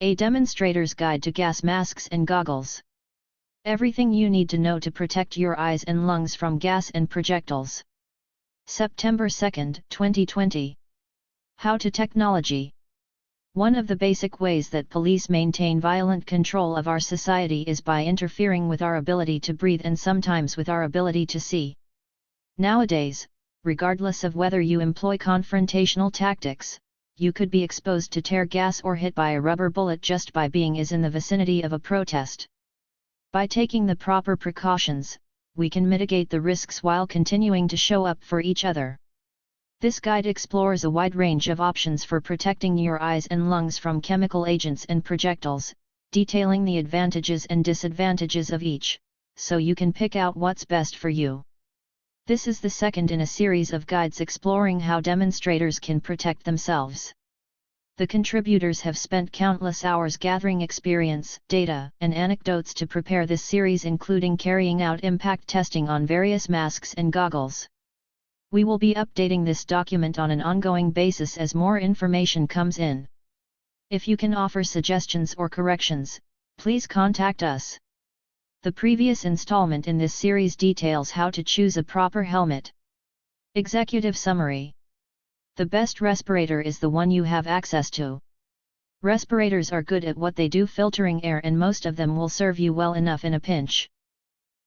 A Demonstrator's Guide to Gas Masks and Goggles. Everything you need to know to protect your eyes and lungs from gas and projectiles. September 2, 2020. How to Technology. One of the basic ways that police maintain violent control of our society is by interfering with our ability to breathe and sometimes with our ability to see. Nowadays, regardless of whether you employ confrontational tactics, you could be exposed to tear gas or hit by a rubber bullet just by being in the vicinity of a protest. By taking the proper precautions, we can mitigate the risks while continuing to show up for each other. This guide explores a wide range of options for protecting your eyes and lungs from chemical agents and projectiles, detailing the advantages and disadvantages of each, so you can pick out what's best for you. This is the second in a series of guides exploring how demonstrators can protect themselves. The contributors have spent countless hours gathering experience, data, and anecdotes to prepare this series, including carrying out impact testing on various masks and goggles. We will be updating this document on an ongoing basis as more information comes in. If you can offer suggestions or corrections, please contact us. The previous installment in this series details how to choose a proper helmet. Executive Summary. The best respirator is the one you have access to. Respirators are good at what they do, filtering air, and most of them will serve you well enough in a pinch.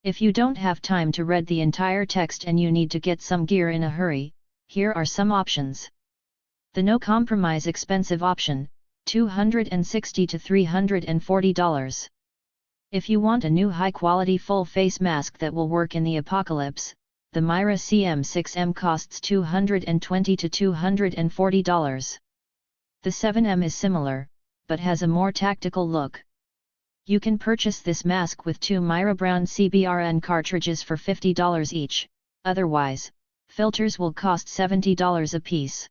If you don't have time to read the entire text and you need to get some gear in a hurry, here are some options. The no-compromise expensive option, $260 to $340. If you want a new high-quality full-face mask that will work in the apocalypse, the Mira CM6M costs $220 to $240. The 7M is similar, but has a more tactical look. You can purchase this mask with 2 Mira Brown CBRN cartridges for $50 each, otherwise, filters will cost $70 a piece.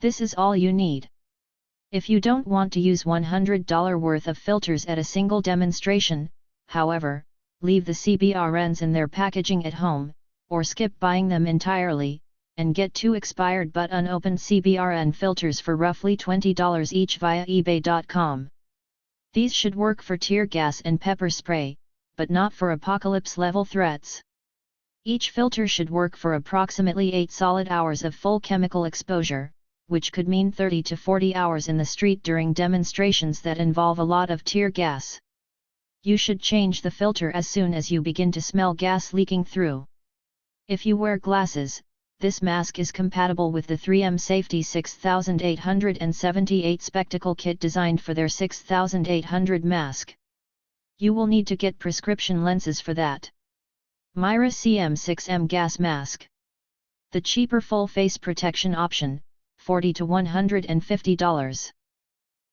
This is all you need. If you don't want to use $100 worth of filters at a single demonstration, however, leave the CBRNs in their packaging at home, or skip buying them entirely, and get 2 expired but unopened CBRN filters for roughly $20 each via eBay.com. These should work for tear gas and pepper spray, but not for apocalypse-level threats. Each filter should work for approximately 8 solid hours of full chemical exposure, which could mean 30 to 40 hours in the street during demonstrations that involve a lot of tear gas. You should change the filter as soon as you begin to smell gas leaking through. If you wear glasses, this mask is compatible with the 3M Safety 6878 Spectacle Kit designed for their 6800 mask. You will need to get prescription lenses for that. Mira CM6M Gas Mask. The cheaper full face protection option, $40 to $150.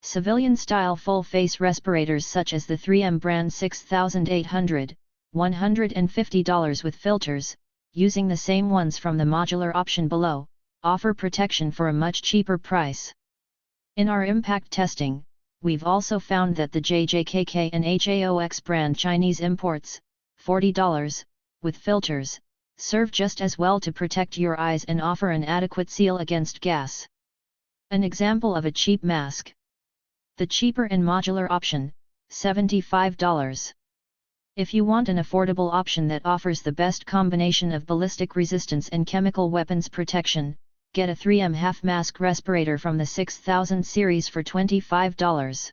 Civilian-style full-face respirators such as the 3M brand 6800, $150 with filters, using the same ones from the modular option below, offer protection for a much cheaper price. In our impact testing, we've also found that the JJKK and HAOX brand Chinese imports, $40, with filters, serve just as well to protect your eyes and offer an adequate seal against gas. An example of a cheap mask. The cheaper and modular option, $75. If you want an affordable option that offers the best combination of ballistic resistance and chemical weapons protection, get a 3M half-mask respirator from the 6000 series for $25.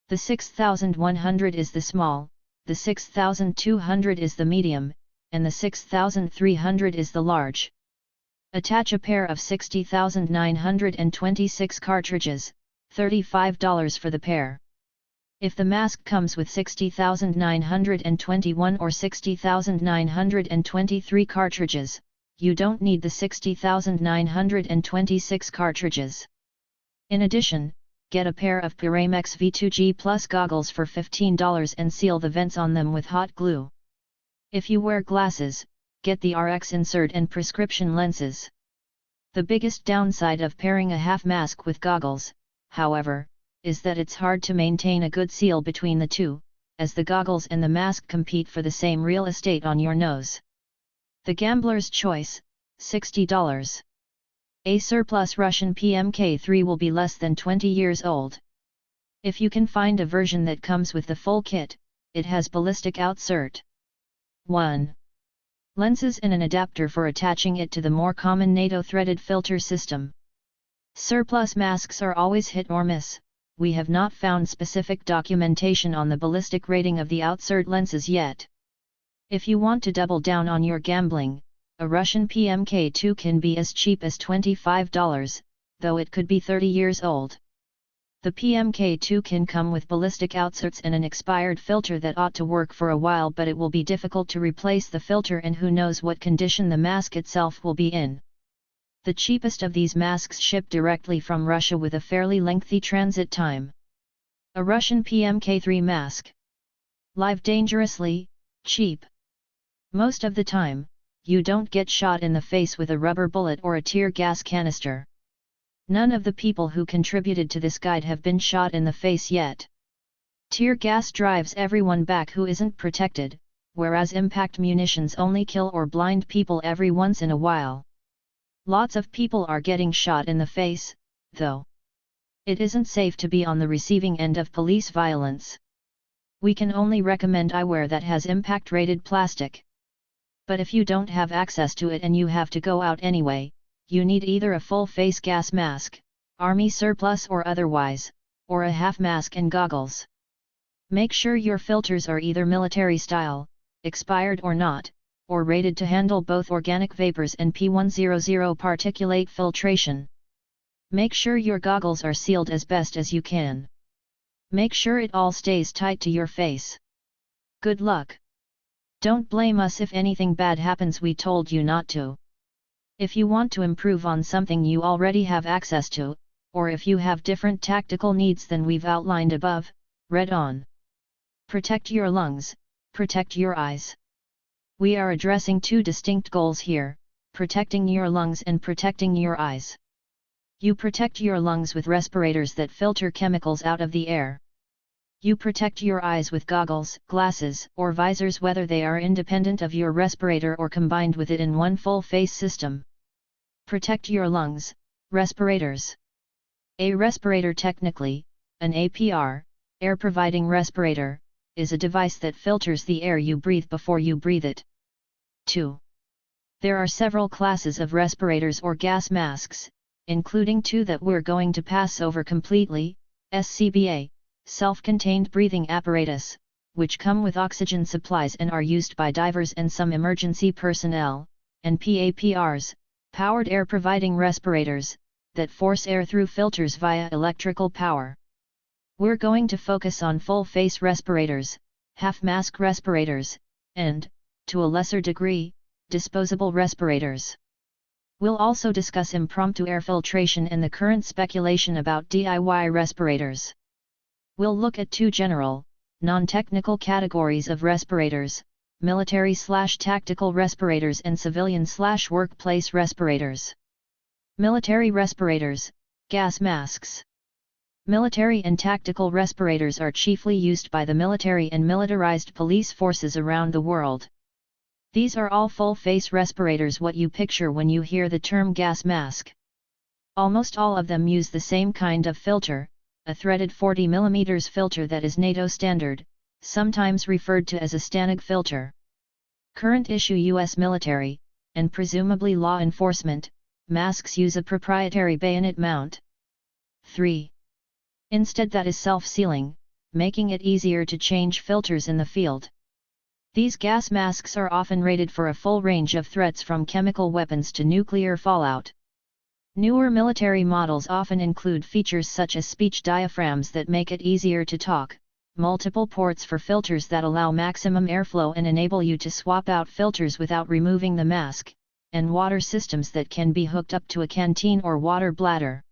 The 6100 is the small, the 6200 is the medium, and the 6300 is the large. Attach a pair of 60,926 cartridges, $35 for the pair. If the mask comes with 60,921 or 60,923 cartridges, you don't need the 60,926 cartridges. In addition, get a pair of Pyramex V2G Plus goggles for $15 and seal the vents on them with hot glue. If you wear glasses, get the RX insert and prescription lenses. The biggest downside of pairing a half mask with goggles, however, is that it's hard to maintain a good seal between the two, as the goggles and the mask compete for the same real estate on your nose. The Gambler's Choice, $60. A surplus Russian PMK-3 will be less than 20 years old. If you can find a version that comes with the full kit, it has ballistic outsert. 1. Lenses and an adapter for attaching it to the more common NATO threaded filter system. Surplus masks are always hit or miss. We have not found specific documentation on the ballistic rating of the outsert lenses yet. If you want to double down on your gambling, a Russian PMK2 can be as cheap as $25, though it could be 30 years old. The PMK2 can come with ballistic outserts and an expired filter that ought to work for a while, but it will be difficult to replace the filter, and who knows what condition the mask itself will be in. The cheapest of these masks ship directly from Russia with a fairly lengthy transit time. A Russian PMK3 mask. Live dangerously, cheap. Most of the time, you don't get shot in the face with a rubber bullet or a tear gas canister. None of the people who contributed to this guide have been shot in the face yet. Tear gas drives everyone back who isn't protected, whereas impact munitions only kill or blind people every once in a while. Lots of people are getting shot in the face, though. It isn't safe to be on the receiving end of police violence. We can only recommend eyewear that has impact-rated plastic. But if you don't have access to it and you have to go out anyway, you need either a full-face gas mask, army surplus or otherwise, or a half mask and goggles. Make sure your filters are either military style, expired or not, or rated to handle both organic vapors and P100 particulate filtration. Make sure your goggles are sealed as best as you can. Make sure it all stays tight to your face. Good luck! Don't blame us if anything bad happens we told you not to. If you want to improve on something you already have access to, or if you have different tactical needs than we've outlined above, read on. Protect your lungs, protect your eyes. We are addressing two distinct goals here, protecting your lungs and protecting your eyes. You protect your lungs with respirators that filter chemicals out of the air. You protect your eyes with goggles, glasses, or visors, whether they are independent of your respirator or combined with it in one full-face system. Protect your lungs, respirators. A respirator, technically, an APR, air-providing respirator, is a device that filters the air you breathe before you breathe it. 2. There are several classes of respirators or gas masks, including two that we're going to pass over completely: SCBA, self-contained breathing apparatus, which come with oxygen supplies and are used by divers and some emergency personnel, and PAPRs, powered air-providing respirators, that force air through filters via electrical power. We're going to focus on full-face respirators, half-mask respirators, and, to a lesser degree, disposable respirators. We'll also discuss impromptu air filtration and the current speculation about DIY respirators. We'll look at two general, non-technical categories of respirators: military/tactical respirators and civilian/workplace respirators. Military respirators, gas masks. Military and tactical respirators are chiefly used by the military and militarized police forces around the world. These are all full-face respirators, what you picture when you hear the term gas mask. Almost all of them use the same kind of filter, a threaded 40 mm filter that is NATO standard, sometimes referred to as a STANAG filter. Current issue US military, and presumably law enforcement, masks use a proprietary bayonet mount. 3. Instead, that is self-sealing, making it easier to change filters in the field. These gas masks are often rated for a full range of threats, from chemical weapons to nuclear fallout. Newer military models often include features such as speech diaphragms that make it easier to talk, multiple ports for filters that allow maximum airflow and enable you to swap out filters without removing the mask, and water systems that can be hooked up to a canteen or water bladder.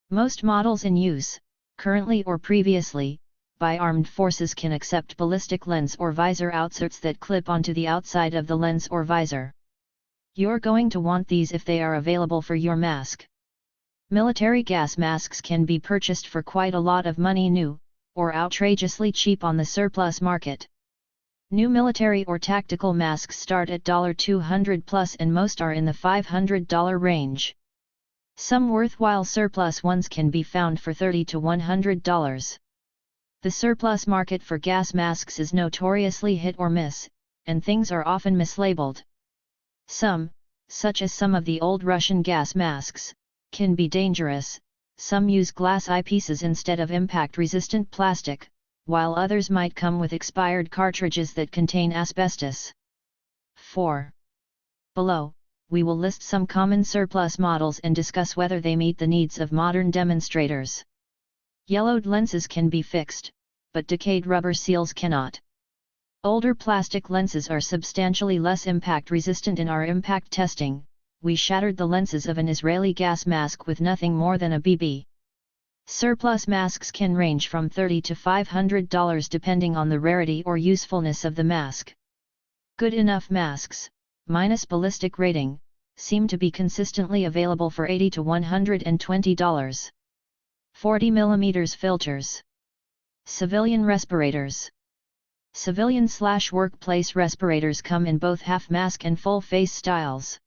Most models in use, currently or previously, by armed forces can accept ballistic lens or visor outserts that clip onto the outside of the lens or visor. You're going to want these if they are available for your mask. Military gas masks can be purchased for quite a lot of money new, or outrageously cheap on the surplus market. New military or tactical masks start at $200 plus and most are in the $500 range. Some worthwhile surplus ones can be found for $30 to $100. The surplus market for gas masks is notoriously hit or miss, and things are often mislabeled. Some, such as some of the old Russian gas masks, can be dangerous. Some use glass eyepieces instead of impact-resistant plastic, while others might come with expired cartridges that contain asbestos. 4. Below, we will list some common surplus models and discuss whether they meet the needs of modern demonstrators. Yellowed lenses can be fixed, but decayed rubber seals cannot. Older plastic lenses are substantially less impact-resistant. In our impact testing, we shattered the lenses of an Israeli gas mask with nothing more than a BB. Surplus masks can range from $30 to $500 depending on the rarity or usefulness of the mask. Good enough masks, minus ballistic rating, seem to be consistently available for $80 to $120. 40 mm filters. Civilian respirators. Civilian/workplace respirators come in both half-mask and full-face styles.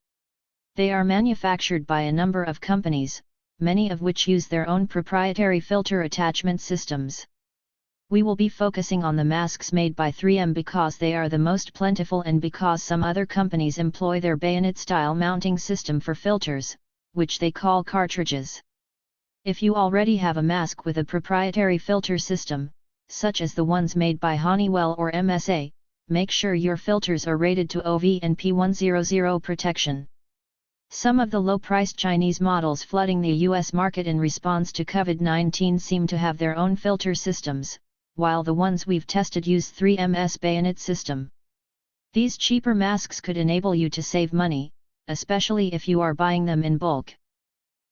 They are manufactured by a number of companies, many of which use their own proprietary filter attachment systems. We will be focusing on the masks made by 3M because they are the most plentiful and because some other companies employ their bayonet-style mounting system for filters, which they call cartridges. If you already have a mask with a proprietary filter system, such as the ones made by Honeywell or MSA, make sure your filters are rated to OV and P100 protection. Some of the low-priced Chinese models flooding the US market in response to COVID-19 seem to have their own filter systems, while the ones we've tested use 3M's bayonet system. These cheaper masks could enable you to save money, especially if you are buying them in bulk.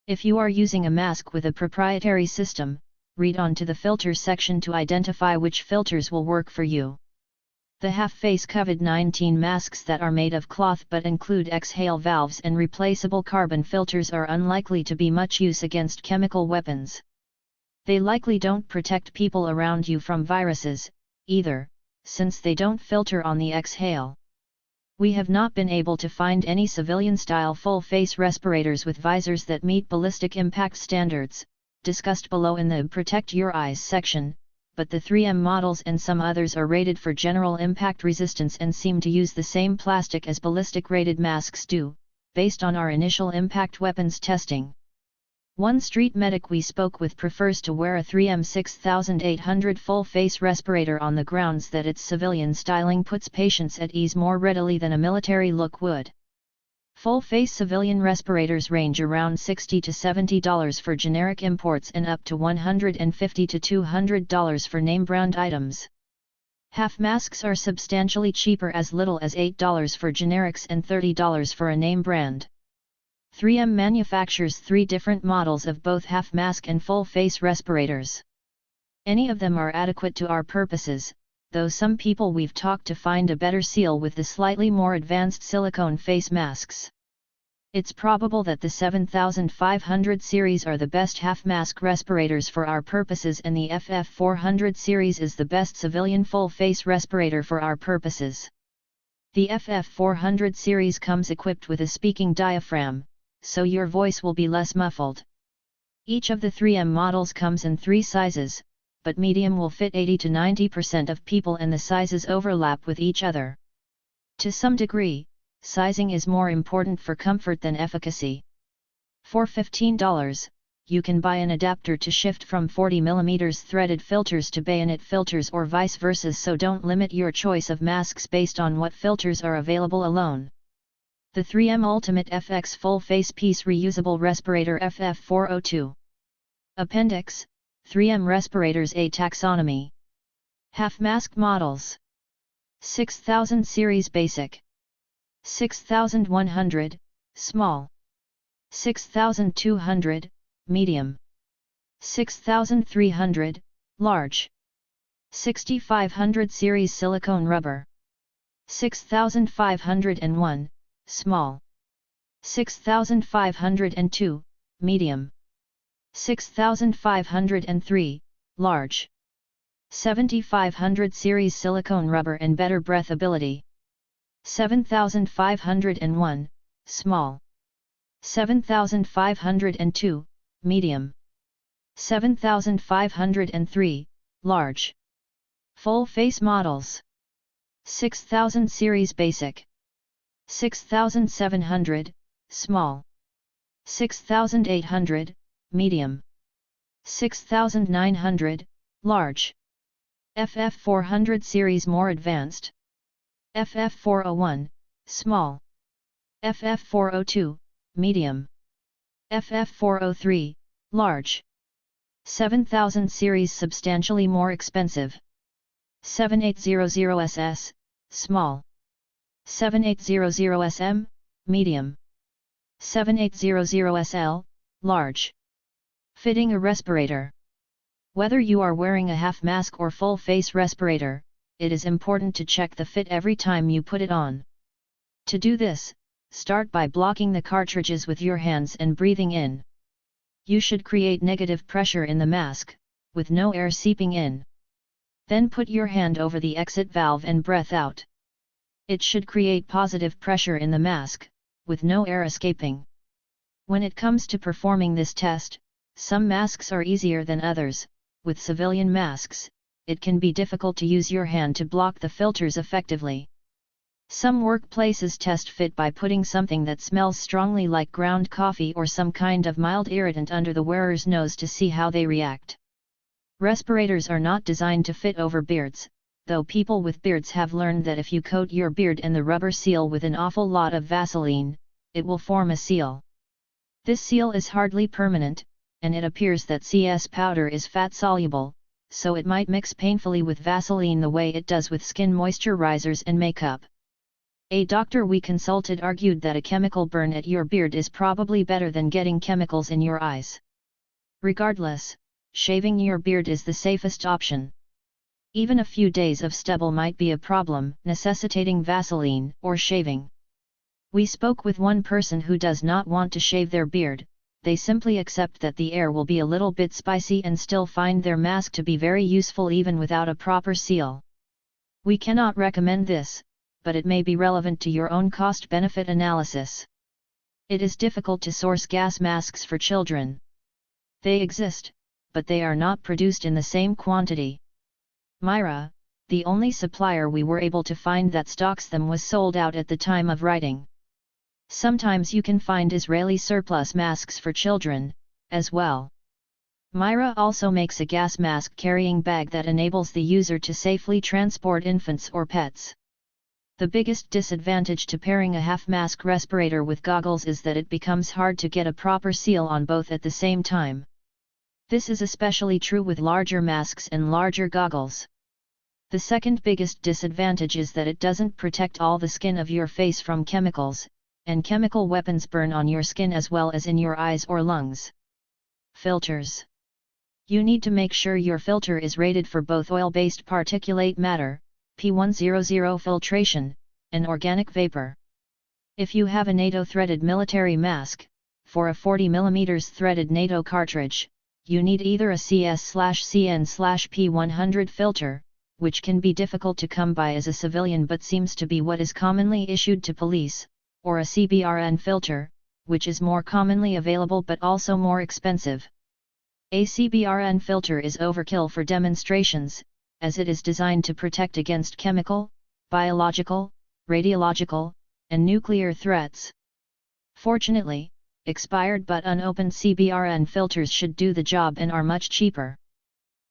If you are using a mask with a proprietary system, read on to the filter section to identify which filters will work for you. The half-face COVID-19 masks that are made of cloth but include exhale valves and replaceable carbon filters are unlikely to be much use against chemical weapons. They likely don't protect people around you from viruses, either, since they don't filter on the exhale. We have not been able to find any civilian-style full-face respirators with visors that meet ballistic impact standards, discussed below in the Protect Your Eyes section, but the 3M models and some others are rated for general impact resistance and seem to use the same plastic as ballistic-rated masks do, based on our initial impact weapons testing. One street medic we spoke with prefers to wear a 3M 6800 full-face respirator on the grounds that its civilian styling puts patients at ease more readily than a military look would. Full-face civilian respirators range around $60 to $70 for generic imports and up to $150 to $200 for name-brand items. Half masks are substantially cheaper, as little as $8 for generics and $30 for a name brand. 3M manufactures 3 different models of both half-mask and full-face respirators. Any of them are adequate to our purposes, though some people we've talked to find a better seal with the slightly more advanced silicone face masks. It's probable that the 7500 series are the best half-mask respirators for our purposes, and the FF400 series is the best civilian full-face respirator for our purposes. The FF400 series comes equipped with a speaking diaphragm, so your voice will be less muffled. Each of the 3M models comes in 3 sizes, but medium will fit 80 to 90% of people and the sizes overlap with each other. To some degree, sizing is more important for comfort than efficacy. For $15, you can buy an adapter to shift from 40 mm threaded filters to bayonet filters or vice versa, so don't limit your choice of masks based on what filters are available alone. The 3M Ultimate FX Full Face Piece Reusable Respirator FF402. Appendix: 3M Respirators A Taxonomy. Half-mask models. 6000 Series Basic. 6100, Small. 6200, Medium. 6300, Large. 6500 Series Silicone Rubber. 6501, Small. 6502, Medium. 6503, Large. 7500 Series Silicone Rubber and better breathability. 7501, Small. 7502, Medium. 7503, large. Full face models. 6000 series basic. 6700, small. 6800, medium. 6900, large. FF400 series more advanced. FF401, small. FF402, medium. FF403, large. 7000 series substantially more expensive. 7800SS, small. 7800SM, medium. 7800SL, large. Fitting a respirator. Whether you are wearing a half mask or full face respirator, it is important to check the fit every time you put it on. To do this, start by blocking the cartridges with your hands and breathing in. You should create negative pressure in the mask, with no air seeping in. Then put your hand over the exit valve and breath out. It should create positive pressure in the mask, with no air escaping. When it comes to performing this test, some masks are easier than others. With civilian masks, it can be difficult to use your hand to block the filters effectively. Some workplaces test fit by putting something that smells strongly like ground coffee or some kind of mild irritant under the wearer's nose to see how they react. Respirators are not designed to fit over beards, though people with beards have learned that if you coat your beard and the rubber seal with an awful lot of Vaseline, it will form a seal. This seal is hardly permanent, and it appears that CS powder is fat-soluble, so it might mix painfully with Vaseline the way it does with skin moisturizers and makeup. A doctor we consulted argued that a chemical burn at your beard is probably better than getting chemicals in your eyes. Regardless, shaving your beard is the safest option. Even a few days of stubble might be a problem, necessitating Vaseline or shaving. We spoke with one person who does not want to shave their beard. They simply accept that the air will be a little bit spicy and still find their mask to be very useful even without a proper seal. We cannot recommend this, but it may be relevant to your own cost-benefit analysis. It is difficult to source gas masks for children. They exist, but they are not produced in the same quantity. Myra, the only supplier we were able to find that stocks them, was sold out at the time of writing. Sometimes you can find Israeli surplus masks for children, as well. Myra also makes a gas mask carrying bag that enables the user to safely transport infants or pets. The biggest disadvantage to pairing a half-mask respirator with goggles is that it becomes hard to get a proper seal on both at the same time. This is especially true with larger masks and larger goggles. The second biggest disadvantage is that it doesn't protect all the skin of your face from chemicals, and chemical weapons burn on your skin as well as in your eyes or lungs. Filters. You need to make sure your filter is rated for both oil-based particulate matter, P100 filtration, and organic vapor. If you have a NATO threaded military mask, for a 40 mm threaded NATO cartridge, you need either a CS/CN/P100 filter, which can be difficult to come by as a civilian but seems to be what is commonly issued to police, or a CBRN filter, which is more commonly available but also more expensive. A CBRN filter is overkill for demonstrations, as it is designed to protect against chemical, biological, radiological, and nuclear threats. Fortunately, expired but unopened CBRN filters should do the job and are much cheaper.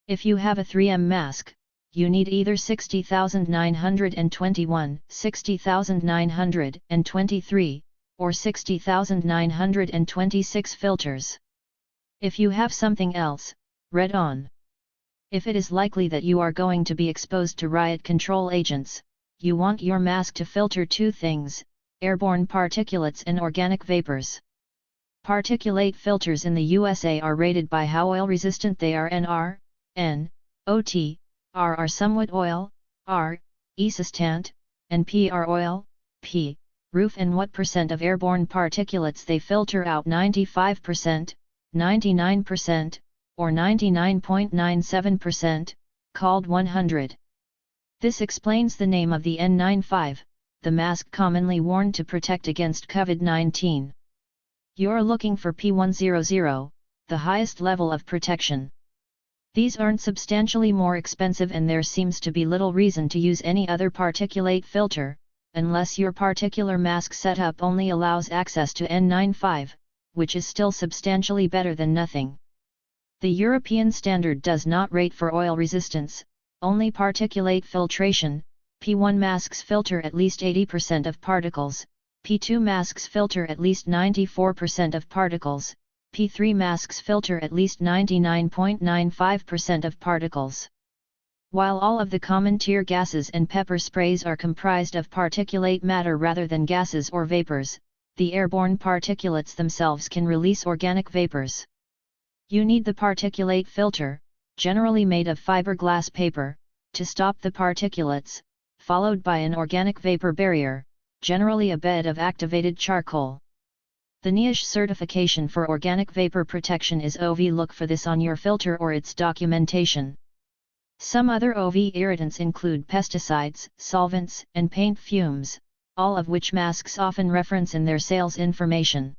If you have a 3M mask, you need either 60,921, 60,923, or 60,926 filters. If you have something else, read on. If it is likely that you are going to be exposed to riot control agents, you want your mask to filter two things: airborne particulates and organic vapors. Particulate filters in the USA are rated by how oil-resistant they are, and R, N, OT, R are somewhat oil, R, resistant, and P are oil, P, roof, and what percent of airborne particulates they filter out: 95%, 99%, or 99.97%, called 100. This explains the name of the N95, the mask commonly worn to protect against COVID-19. You're looking for P100, the highest level of protection. These aren't substantially more expensive, and there seems to be little reason to use any other particulate filter, unless your particular mask setup only allows access to N95, which is still substantially better than nothing. The European standard does not rate for oil resistance, only particulate filtration. P1 masks filter at least 80% of particles, P2 masks filter at least 94% of particles, P3 masks filter at least 99.95% of particles. While all of the common tear gases and pepper sprays are comprised of particulate matter rather than gases or vapors, the airborne particulates themselves can release organic vapors. You need the particulate filter, generally made of fiberglass paper, to stop the particulates, followed by an organic vapor barrier, generally a bed of activated charcoal. The NIOSH certification for organic vapor protection is OV. Look for this on your filter or its documentation. Some other OV irritants include pesticides, solvents, and paint fumes, all of which masks often reference in their sales information.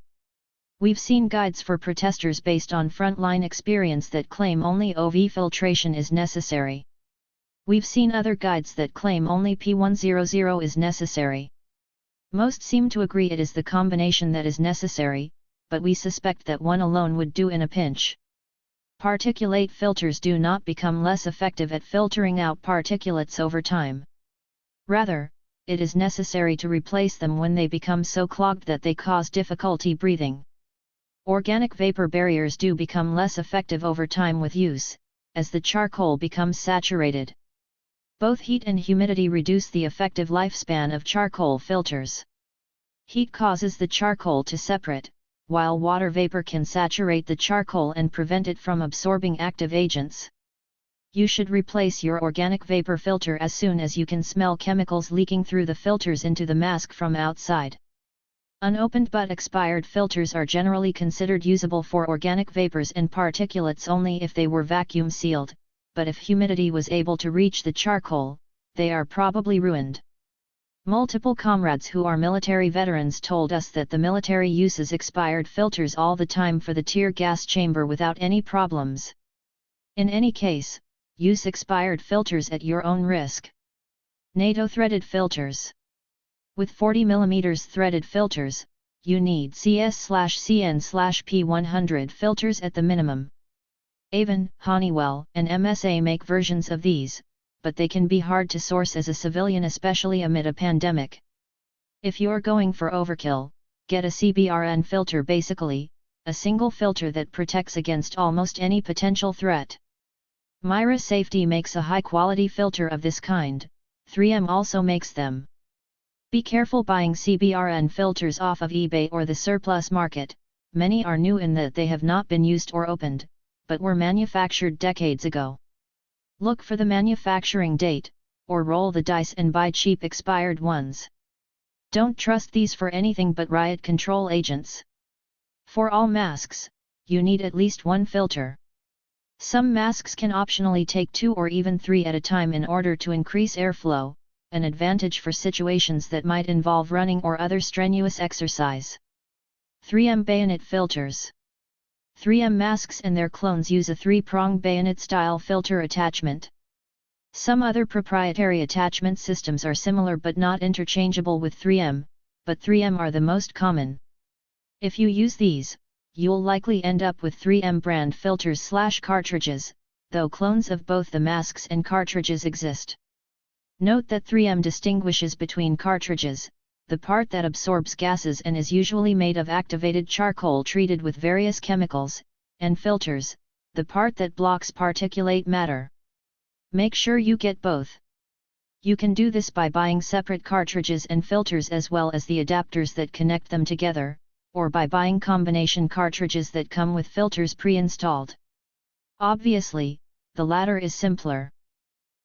We've seen guides for protesters based on frontline experience that claim only OV filtration is necessary. We've seen other guides that claim only P100 is necessary. Most seem to agree it is the combination that is necessary, but we suspect that one alone would do in a pinch. Particulate filters do not become less effective at filtering out particulates over time. Rather, it is necessary to replace them when they become so clogged that they cause difficulty breathing. Organic vapor barriers do become less effective over time with use, as the charcoal becomes saturated. Both heat and humidity reduce the effective lifespan of charcoal filters. Heat causes the charcoal to separate, while water vapor can saturate the charcoal and prevent it from absorbing active agents. You should replace your organic vapor filter as soon as you can smell chemicals leaking through the filters into the mask from outside. Unopened but expired filters are generally considered usable for organic vapors and particulates only if they were vacuum sealed, but if humidity was able to reach the charcoal, they are probably ruined. Multiple comrades who are military veterans told us that the military uses expired filters all the time for the tear gas chamber without any problems. In any case, use expired filters at your own risk. NATO threaded filters. With 40 mm threaded filters, you need CS/CN/P100 filters at the minimum. Avon, Honeywell, and MSA make versions of these, but they can be hard to source as a civilian, especially amid a pandemic. If you're going for overkill, get a CBRN filter, basically, a single filter that protects against almost any potential threat. Myra Safety makes a high-quality filter of this kind, 3M also makes them. Be careful buying CBRN filters off of eBay or the surplus market. Many are new in that they have not been used or opened, but were manufactured decades ago. Look for the manufacturing date, or roll the dice and buy cheap expired ones. Don't trust these for anything but riot control agents. For all masks, you need at least one filter. Some masks can optionally take 2 or even 3 at a time in order to increase airflow, an advantage for situations that might involve running or other strenuous exercise. 3M bayonet filters. 3M masks and their clones use a 3-prong bayonet-style filter attachment. Some other proprietary attachment systems are similar but not interchangeable with 3M, but 3M are the most common. If you use these, you'll likely end up with 3M brand filters/cartridges, though clones of both the masks and cartridges exist. Note that 3M distinguishes between cartridges, the part that absorbs gases and is usually made of activated charcoal treated with various chemicals, and filters, the part that blocks particulate matter. Make sure you get both. You can do this by buying separate cartridges and filters as well as the adapters that connect them together, or by buying combination cartridges that come with filters pre-installed. Obviously, the latter is simpler.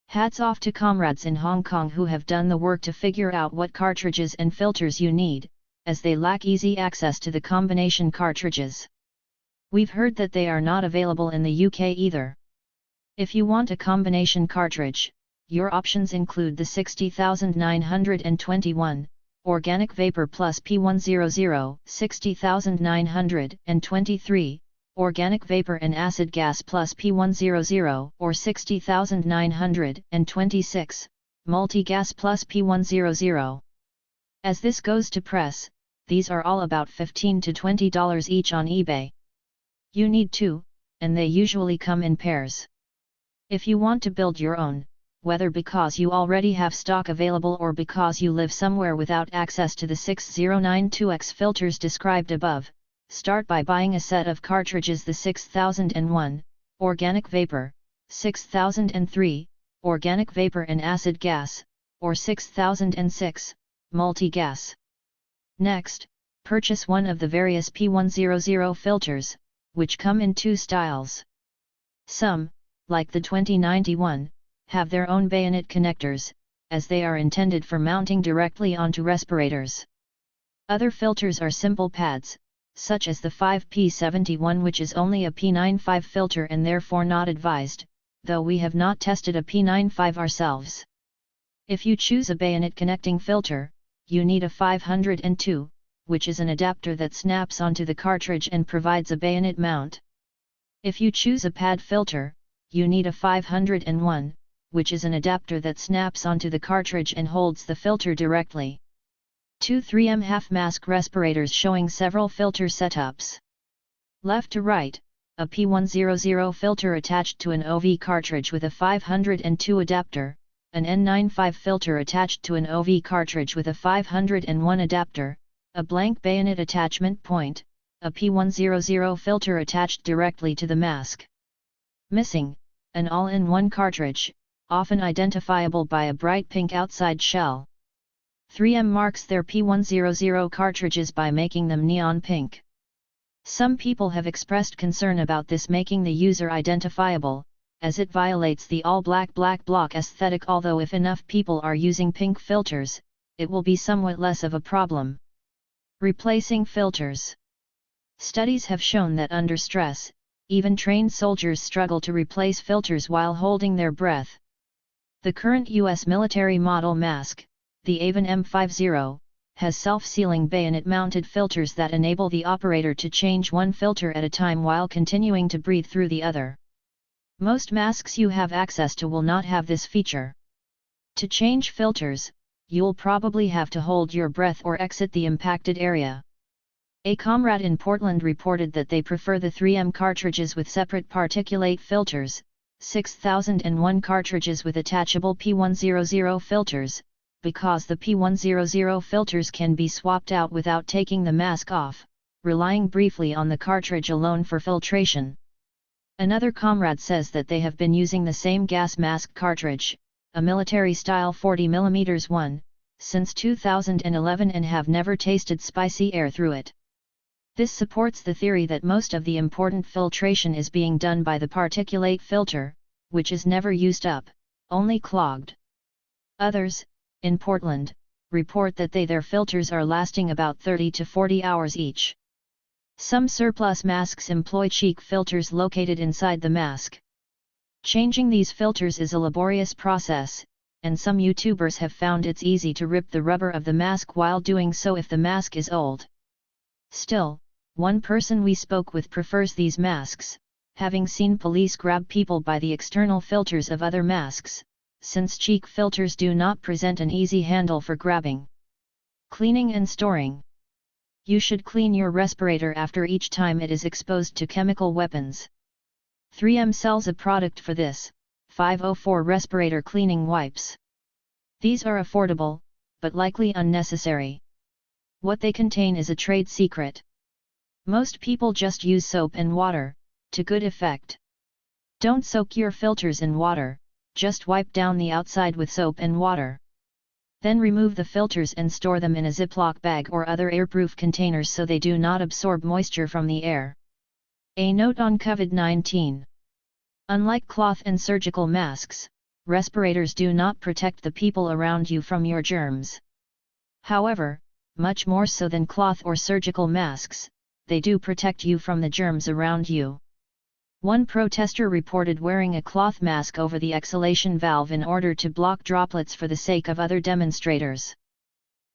Hats off to comrades in Hong Kong who have done the work to figure out what cartridges and filters you need, as they lack easy access to the combination cartridges. We've heard that they are not available in the UK either. If you want a combination cartridge, your options include the 60921, Organic Vapor Plus P100, 60923, organic vapor and acid gas plus P100 or 60,926, multi-gas plus P100. As this goes to press, these are all about $15 to $20 each on eBay. You need two, and they usually come in pairs. If you want to build your own, whether because you already have stock available or because you live somewhere without access to the 6092X filters described above, start by buying a set of cartridges: the 6001, organic vapor, 6003, organic vapor and acid gas, or 6006, multi-gas. Next, purchase one of the various P100 filters, which come in two styles. Some, like the 2091, have their own bayonet connectors, as they are intended for mounting directly onto respirators. Other filters are simple pads, such as the 5P71, which is only a P95 filter and therefore not advised, though we have not tested a P95 ourselves. If you choose a bayonet connecting filter, you need a 502, which is an adapter that snaps onto the cartridge and provides a bayonet mount. If you choose a pad filter, you need a 501, which is an adapter that snaps onto the cartridge and holds the filter directly. Two 3M half-mask respirators showing several filter setups. Left to right, a P100 filter attached to an OV cartridge with a 502 adapter, an N95 filter attached to an OV cartridge with a 501 adapter, a blank bayonet attachment point, a P100 filter attached directly to the mask. Missing, an all-in-one cartridge, often identifiable by a bright pink outside shell. 3M marks their P100 cartridges by making them neon pink. Some people have expressed concern about this making the user identifiable, as it violates the all-black black block aesthetic, although if enough people are using pink filters, it will be somewhat less of a problem. Replacing filters. Studies have shown that under stress, even trained soldiers struggle to replace filters while holding their breath. The current U.S. military model mask, the Avon M50, has self-sealing bayonet-mounted filters that enable the operator to change one filter at a time while continuing to breathe through the other. Most masks you have access to will not have this feature. To change filters, you'll probably have to hold your breath or exit the impacted area. A comrade in Portland reported that they prefer the 3M cartridges with separate particulate filters, 6001 cartridges with attachable P100 filters, because the P100 filters can be swapped out without taking the mask off, relying briefly on the cartridge alone for filtration. Another comrade says that they have been using the same gas mask cartridge, a military-style 40mm one, since 2011 and have never tasted spicy air through it. This supports the theory that most of the important filtration is being done by the particulate filter, which is never used up, only clogged. Others, in Portland, report that their filters are lasting about 30 to 40 hours each. Some surplus masks employ cheek filters located inside the mask. Changing these filters is a laborious process, and some YouTubers have found it's easy to rip the rubber of the mask while doing so if the mask is old. Still, one person we spoke with prefers these masks, having seen police grab people by the external filters of other masks, since cheek filters do not present an easy handle for grabbing. Cleaning and storing. You should clean your respirator after each time it is exposed to chemical weapons. 3M sells a product for this, 504 respirator cleaning wipes. These are affordable, but likely unnecessary. What they contain is a trade secret. Most people just use soap and water, to good effect. Don't soak your filters in water, just wipe down the outside with soap and water. Then remove the filters and store them in a Ziploc bag or other airproof containers so they do not absorb moisture from the air. A note on COVID-19. Unlike cloth and surgical masks, respirators do not protect the people around you from your germs. However, much more so than cloth or surgical masks, they do protect you from the germs around you. One protester reported wearing a cloth mask over the exhalation valve in order to block droplets for the sake of other demonstrators.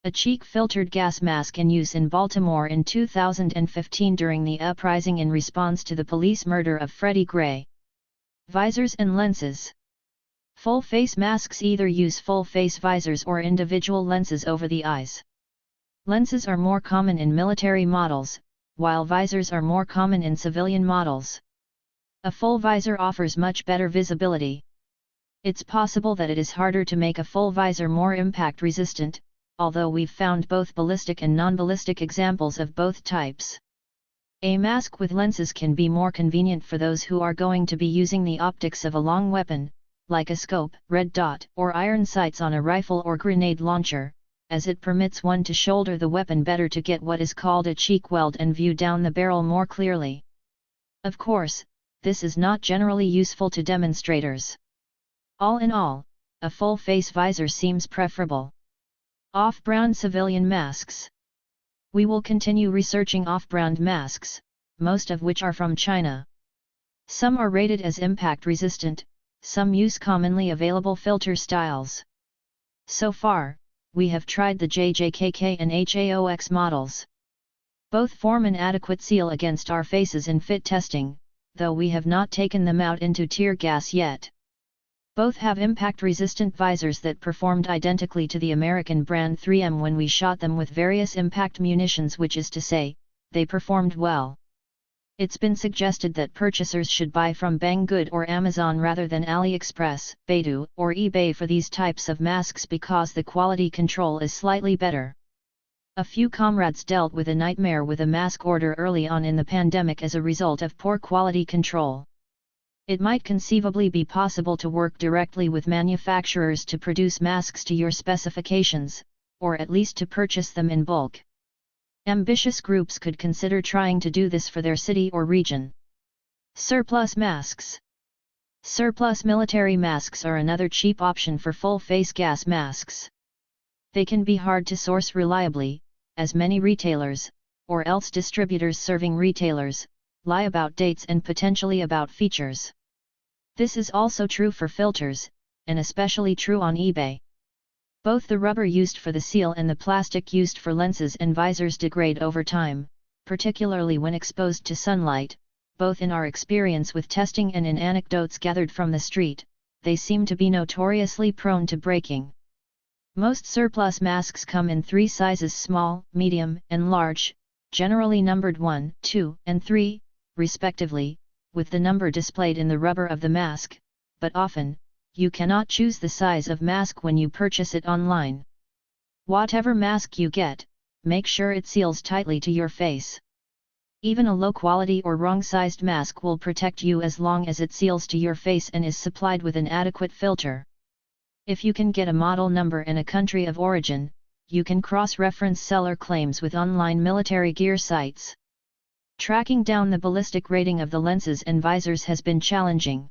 A cheek filtered gas mask in use in Baltimore in 2015 during the uprising in response to the police murder of Freddie Gray. Visors and lenses. Full face masks either use full face visors or individual lenses over the eyes. Lenses are more common in military models, while visors are more common in civilian models. A full visor offers much better visibility. It's possible that it is harder to make a full visor more impact resistant, although we've found both ballistic and non-ballistic examples of both types. A mask with lenses can be more convenient for those who are going to be using the optics of a long weapon, like a scope, red dot, or iron sights on a rifle or grenade launcher, as it permits one to shoulder the weapon better to get what is called a cheek weld and view down the barrel more clearly. Of course, this is not generally useful to demonstrators. All in all, a full-face visor seems preferable. Off-brand civilian masks. We will continue researching off-brand masks, most of which are from China. Some are rated as impact-resistant, some use commonly available filter styles. So far, we have tried the JJKK and HAOX models. Both form an adequate seal against our faces in fit testing, though we have not taken them out into tear gas yet. Both have impact-resistant visors that performed identically to the American brand 3M when we shot them with various impact munitions, which is to say, they performed well. It's been suggested that purchasers should buy from Banggood or Amazon rather than AliExpress, Baidu, or eBay for these types of masks because the quality control is slightly better. A few comrades dealt with a nightmare with a mask order early on in the pandemic as a result of poor quality control. It might conceivably be possible to work directly with manufacturers to produce masks to your specifications, or at least to purchase them in bulk. Ambitious groups could consider trying to do this for their city or region. Surplus masks. Surplus military masks are another cheap option for full-face gas masks. They can be hard to source reliably, as many retailers, or else distributors serving retailers, lie about dates and potentially about features. This is also true for filters, and especially true on eBay. Both the rubber used for the seal and the plastic used for lenses and visors degrade over time, particularly when exposed to sunlight. Both in our experience with testing and in anecdotes gathered from the street, they seem to be notoriously prone to breaking. Most surplus masks come in 3 sizes: small, medium, and large, generally numbered 1, 2, and 3, respectively, with the number displayed in the rubber of the mask, but often, you cannot choose the size of mask when you purchase it online. Whatever mask you get, make sure it seals tightly to your face. Even a low-quality or wrong-sized mask will protect you as long as it seals to your face and is supplied with an adequate filter. If you can get a model number and a country of origin, you can cross-reference seller claims with online military gear sites. Tracking down the ballistic rating of the lenses and visors has been challenging.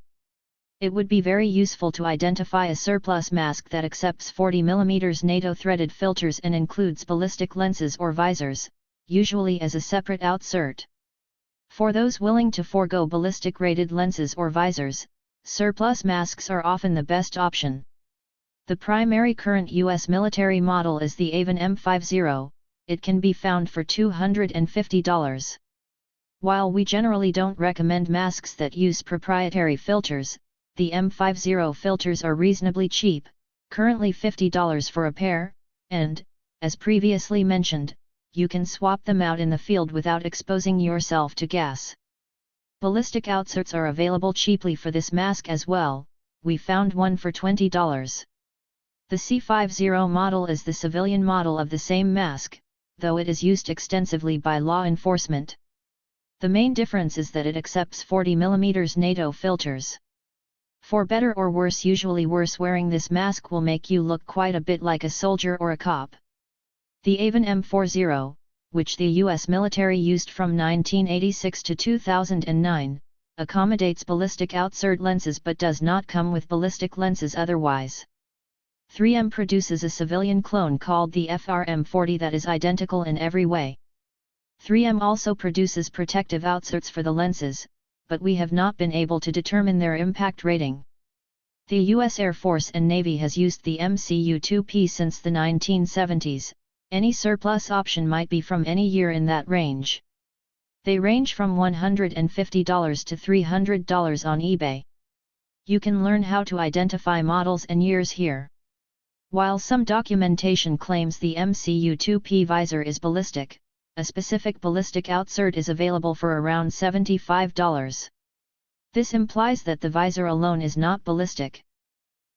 It would be very useful to identify a surplus mask that accepts 40 mm NATO threaded filters and includes ballistic lenses or visors, usually as a separate outsert. For those willing to forego ballistic rated lenses or visors, surplus masks are often the best option. The primary current U.S. military model is the Avon M50, it can be found for $250. While we generally don't recommend masks that use proprietary filters, the M50 filters are reasonably cheap, currently $50 for a pair, and, as previously mentioned, you can swap them out in the field without exposing yourself to gas. Ballistic outserts are available cheaply for this mask as well, we found one for $20. The C50 model is the civilian model of the same mask, though it is used extensively by law enforcement. The main difference is that it accepts 40 mm NATO filters. For better or worse, usually worse, wearing this mask will make you look quite a bit like a soldier or a cop. The Avon M40, which the U.S. military used from 1986 to 2009, accommodates ballistic outsert lenses but does not come with ballistic lenses otherwise. 3M produces a civilian clone called the FRM40 that is identical in every way. 3M also produces protective outserts for the lenses, but we have not been able to determine their impact rating. The U.S. Air Force and Navy has used the MCU-2P since the 1970s, Any surplus option might be from any year in that range. They range from $150 to $300 on eBay. You can learn how to identify models and years here. While some documentation claims the MCU-2P visor is ballistic, a specific ballistic outsert is available for around $75. This implies that the visor alone is not ballistic.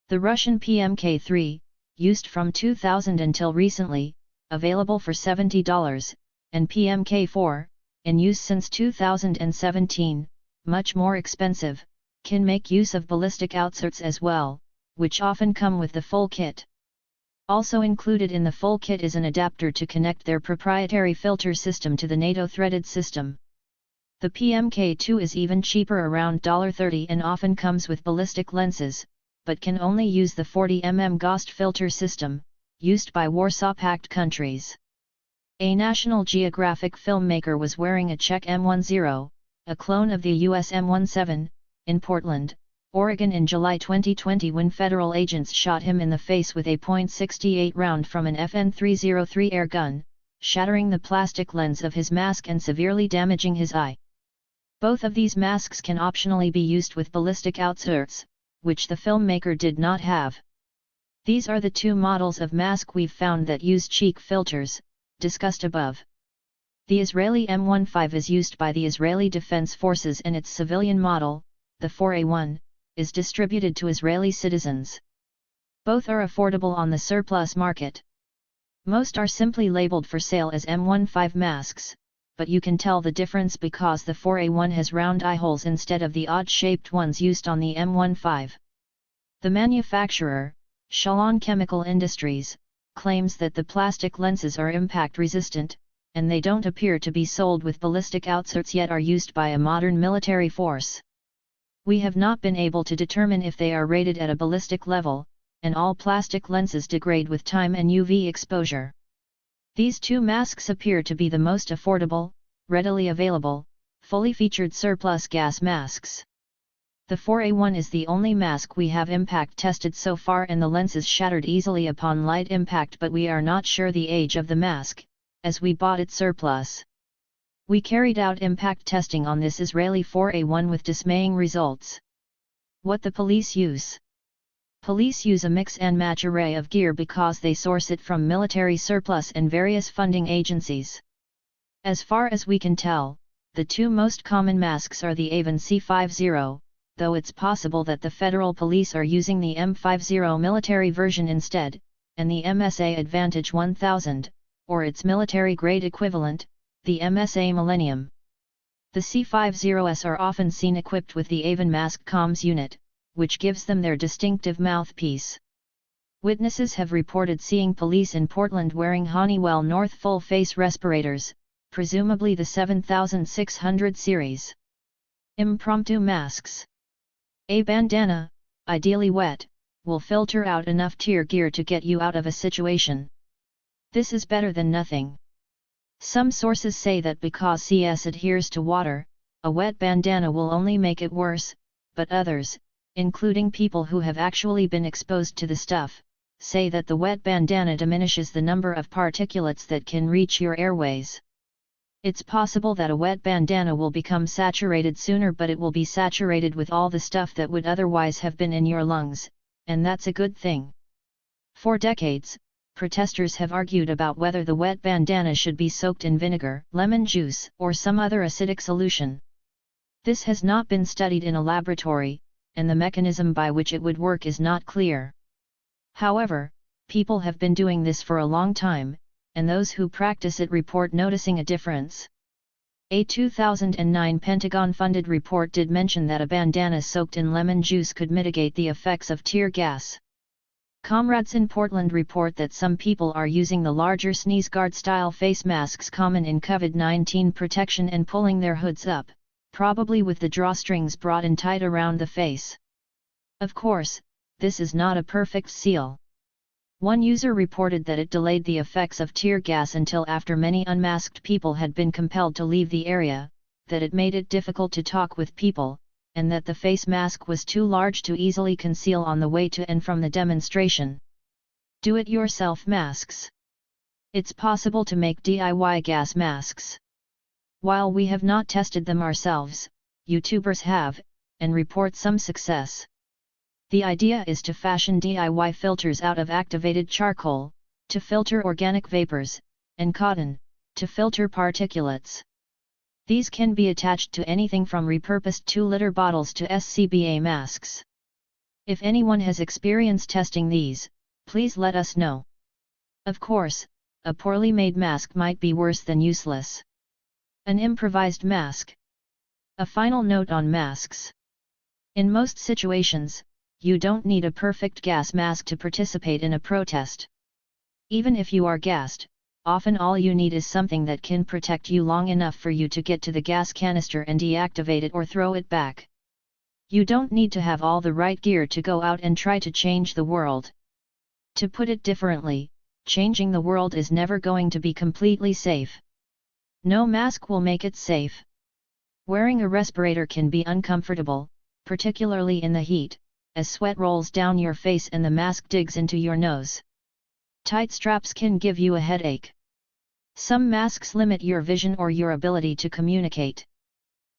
The Russian PMK-3, used from 2000 until recently, available for $70, and PMK-4, in use since 2017, much more expensive, can make use of ballistic outserts as well, which often come with the full kit. Also included in the full kit is an adapter to connect their proprietary filter system to the NATO threaded system. The PMK-2 is even cheaper, around $30, and often comes with ballistic lenses, but can only use the 40mm GOST filter system, used by Warsaw Pact countries. A National Geographic filmmaker was wearing a Czech M10, a clone of the US M17, in Portland, Oregon in July 2020 when federal agents shot him in the face with a .68 round from an FN-303 air gun, shattering the plastic lens of his mask and severely damaging his eye. Both of these masks can optionally be used with ballistic outserts, which the filmmaker did not have. These are the two models of mask we've found that use cheek filters, discussed above. The Israeli M15 is used by the Israeli Defense Forces, and its civilian model, the 4A1, is distributed to Israeli citizens. Both are affordable on the surplus market. Most are simply labeled for sale as M15 masks, but you can tell the difference because the 4A1 has round eye holes instead of the odd-shaped ones used on the M15. The manufacturer, Shalon Chemical Industries, claims that the plastic lenses are impact-resistant, and they don't appear to be sold with ballistic outserts yet are used by a modern military force. We have not been able to determine if they are rated at a ballistic level, and all plastic lenses degrade with time and UV exposure. These two masks appear to be the most affordable, readily available, fully featured surplus gas masks. The 4A1 is the only mask we have impact tested so far, and the lenses shattered easily upon light impact, but we are not sure the age of the mask, as we bought it surplus. We carried out impact testing on this Israeli 4A1 with dismaying results. What the police use? Police use a mix and match array of gear because they source it from military surplus and various funding agencies. As far as we can tell, the two most common masks are the Avon C50, though it's possible that the federal police are using the M50 military version instead, and the MSA Advantage 1000, or its military-grade equivalent, the MSA Millennium. The C50s are often seen equipped with the Avon Mask Comms unit, which gives them their distinctive mouthpiece. Witnesses have reported seeing police in Portland wearing Honeywell North full-face respirators, presumably the 7600 series. Impromptu masks. A bandana, ideally wet, will filter out enough tear gear to get you out of a situation. This is better than nothing. Some sources say that because CS adheres to water, a wet bandana will only make it worse, but others, including people who have actually been exposed to the stuff, say that the wet bandana diminishes the number of particulates that can reach your airways. It's possible that a wet bandana will become saturated sooner, but it will be saturated with all the stuff that would otherwise have been in your lungs, and that's a good thing. For decades, protesters have argued about whether the wet bandana should be soaked in vinegar, lemon juice, or some other acidic solution. This has not been studied in a laboratory, and the mechanism by which it would work is not clear. However, people have been doing this for a long time, and those who practice it report noticing a difference. A 2009 Pentagon-funded report did mention that a bandana soaked in lemon juice could mitigate the effects of tear gas. Comrades in Portland report that some people are using the larger sneeze guard-style face masks common in COVID-19 protection and pulling their hoods up, probably with the drawstrings brought in tight around the face. Of course, this is not a perfect seal. One user reported that it delayed the effects of tear gas until after many unmasked people had been compelled to leave the area, that it made it difficult to talk with people, and that the face mask was too large to easily conceal on the way to and from the demonstration. Do-it-yourself masks. It's possible to make DIY gas masks. While we have not tested them ourselves, YouTubers have, and report some success. The idea is to fashion DIY filters out of activated charcoal, to filter organic vapors, and cotton, to filter particulates. These can be attached to anything from repurposed 2-liter bottles to SCBA masks. If anyone has experience testing these, please let us know. Of course, a poorly made mask might be worse than useless. An improvised mask. A final note on masks. In most situations, you don't need a perfect gas mask to participate in a protest. Even if you are gassed, often all you need is something that can protect you long enough for you to get to the gas canister and deactivate it or throw it back. You don't need to have all the right gear to go out and try to change the world. To put it differently, changing the world is never going to be completely safe. No mask will make it safe. Wearing a respirator can be uncomfortable, particularly in the heat, as sweat rolls down your face and the mask digs into your nose. Tight straps can give you a headache. Some masks limit your vision or your ability to communicate.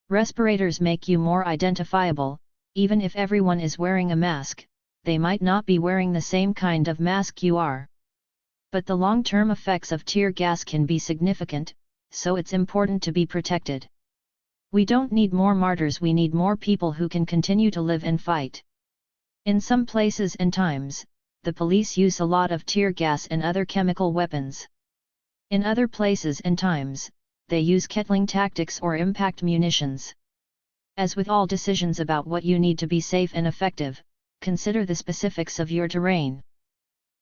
Respirators make you more identifiable. Even if everyone is wearing a mask, they might not be wearing the same kind of mask you are. But the long-term effects of tear gas can be significant, so it's important to be protected. We don't need more martyrs, we need more people who can continue to live and fight. In some places and times, the police use a lot of tear gas and other chemical weapons. In other places and times, they use kettling tactics or impact munitions. As with all decisions about what you need to be safe and effective, consider the specifics of your terrain.